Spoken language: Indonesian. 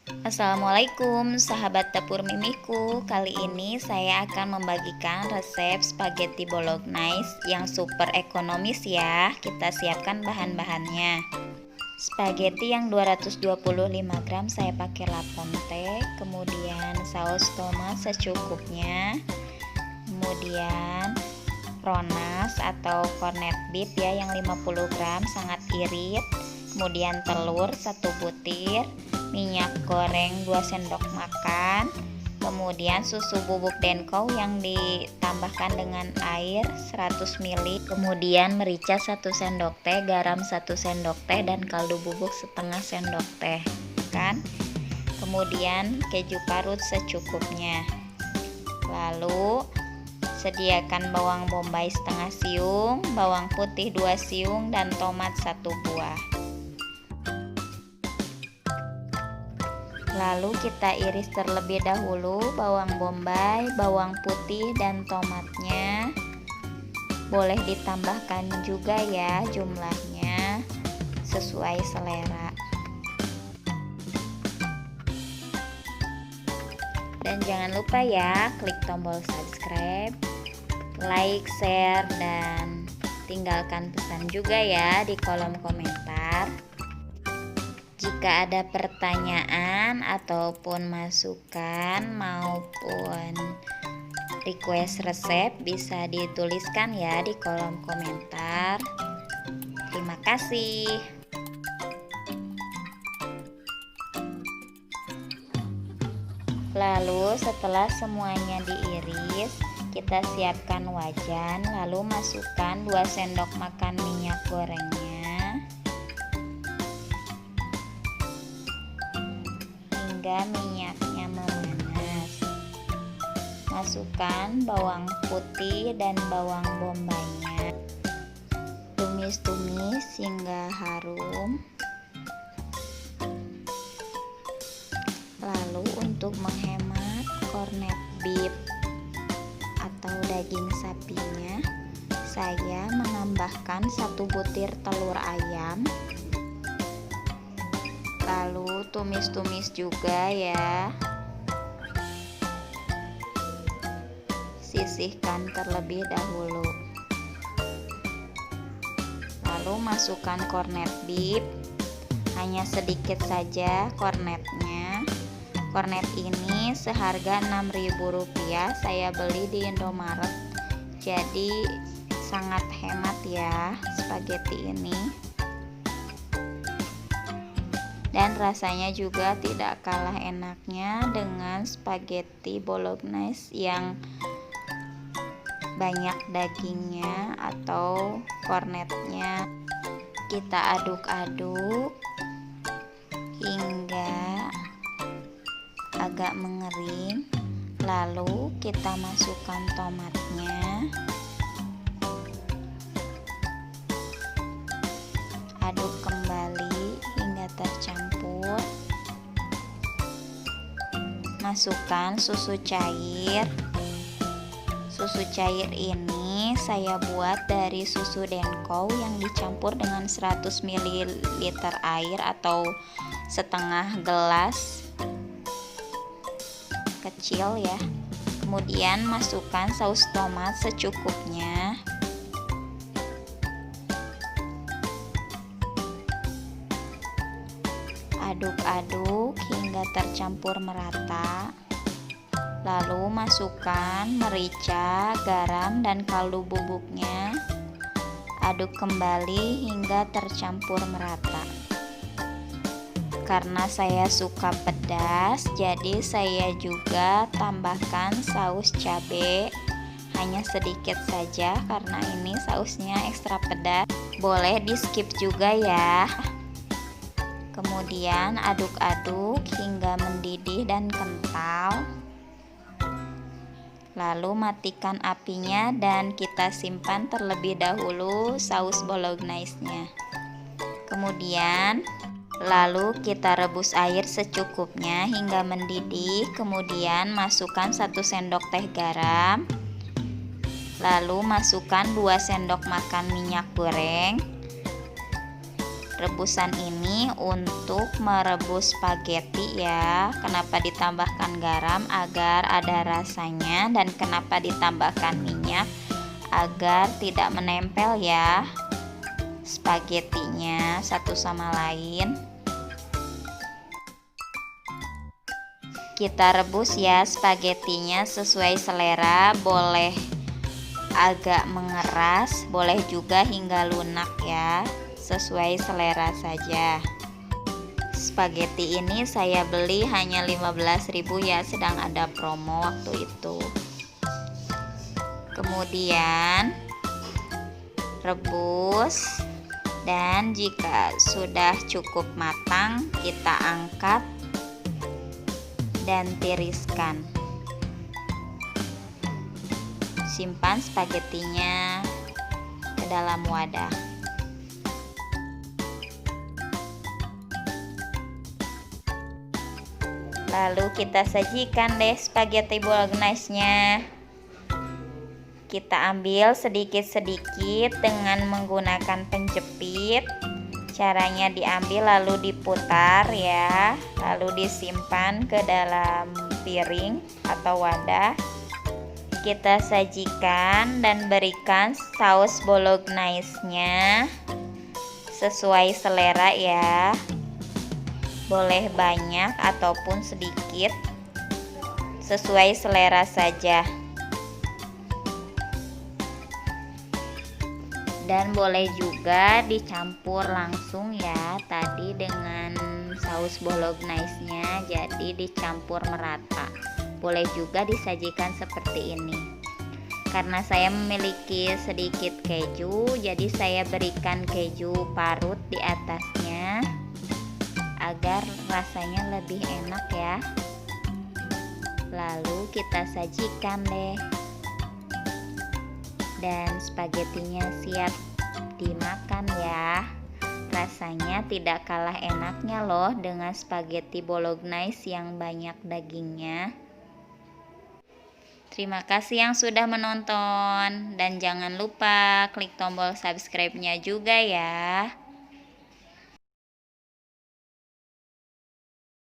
Assalamualaikum sahabat dapur mimiku. Kali ini saya akan membagikan resep spaghetti bolognese yang super ekonomis ya. Kita siapkan bahan-bahannya. Spaghetti yang 225 gram saya pakai La Ponte, kemudian saus tomat secukupnya, kemudian ronas atau corned beef ya yang 50 gram sangat irit, kemudian telur 1 butir, minyak goreng 2 sendok makan, kemudian susu bubuk denko yang ditambahkan dengan air 100 ml, kemudian merica 1 sendok teh, garam 1 sendok teh, dan kaldu bubuk setengah sendok teh kan. Kemudian keju parut secukupnya. Lalu sediakan bawang bombay setengah siung, bawang putih 2 siung, dan tomat 1 buah. Lalu kita iris terlebih dahulu bawang bombay, bawang putih, dan tomatnya. Boleh ditambahkan juga ya jumlahnya sesuai selera. Dan jangan lupa ya klik tombol subscribe, like, share, dan tinggalkan pesan juga ya di kolom komentar. Jika ada pertanyaan ataupun masukan maupun request resep bisa dituliskan ya di kolom komentar. Terima kasih. Lalu setelah semuanya diiris, kita siapkan wajan, lalu masukkan 2 sendok makan minyak gorengnya hingga minyaknya memanas. Masukkan bawang putih dan bawang bombaynya. Tumis-tumis hingga harum. Lalu untuk menghemat corned beef atau daging sapinya, saya menambahkan 1 butir telur ayam. Lalu tumis-tumis juga ya. Sisihkan terlebih dahulu. Lalu masukkan corned beef, hanya sedikit saja cornetnya. Cornet ini seharga Rp6.000, saya beli di Indomaret, jadi sangat hemat ya spaghetti ini. Dan rasanya juga tidak kalah enaknya dengan spaghetti bolognese yang banyak dagingnya atau cornetnya. Kita aduk-aduk hingga agak mengering, lalu kita masukkan tomatnya, aduk kembali hingga tercampur. Masukkan susu cair. Susu cair ini saya buat dari susu denko yang dicampur dengan 100 ml air atau setengah gelas kecil ya. Kemudian masukkan saus tomat secukupnya. Aduk-aduk hingga tercampur merata. Lalu masukkan merica, garam, dan kaldu bubuknya. Aduk kembali hingga tercampur merata. Karena saya suka pedas, jadi saya juga tambahkan saus cabai, hanya sedikit saja karena ini sausnya ekstra pedas. Boleh di skip juga ya. Kemudian aduk-aduk hingga mendidih dan kental. Lalu matikan apinya dan kita simpan terlebih dahulu saus bolognese-nya. Kemudian lalu kita rebus air secukupnya hingga mendidih. Kemudian masukkan 1 sendok teh garam. Lalu masukkan 2 sendok makan minyak goreng. Rebusan ini untuk merebus spaghetti ya. Kenapa ditambahkan garam? Agar ada rasanya. Dan kenapa ditambahkan minyak? Agar tidak menempel ya spagettinya satu sama lain. Kita rebus ya spagettinya sesuai selera, boleh agak mengeras, boleh juga hingga lunak ya, sesuai selera saja. Spaghetti ini saya beli hanya 15.000 ya, sedang ada promo waktu itu. Kemudian rebus, dan jika sudah cukup matang kita angkat dan tiriskan. Simpan spagettinya ke dalam wadah. Lalu kita sajikan deh spaghetti bolognese-nya. Kita ambil sedikit-sedikit dengan menggunakan penjepit. Caranya diambil lalu diputar ya, lalu disimpan ke dalam piring atau wadah. Kita sajikan dan berikan saus bolognese-nya sesuai selera ya. Boleh banyak ataupun sedikit, sesuai selera saja. Dan boleh juga dicampur langsung ya tadi dengan saus bolognese-nya, jadi dicampur merata. Boleh juga disajikan seperti ini. Karena saya memiliki sedikit keju, jadi saya berikan keju parut di atasnya agar rasanya lebih enak ya. Lalu kita sajikan deh. Dan spagettinya siap dimakan ya. Rasanya tidak kalah enaknya loh dengan spaghetti bolognese yang banyak dagingnya. Terima kasih yang sudah menonton, dan jangan lupa klik tombol subscribe-nya juga ya.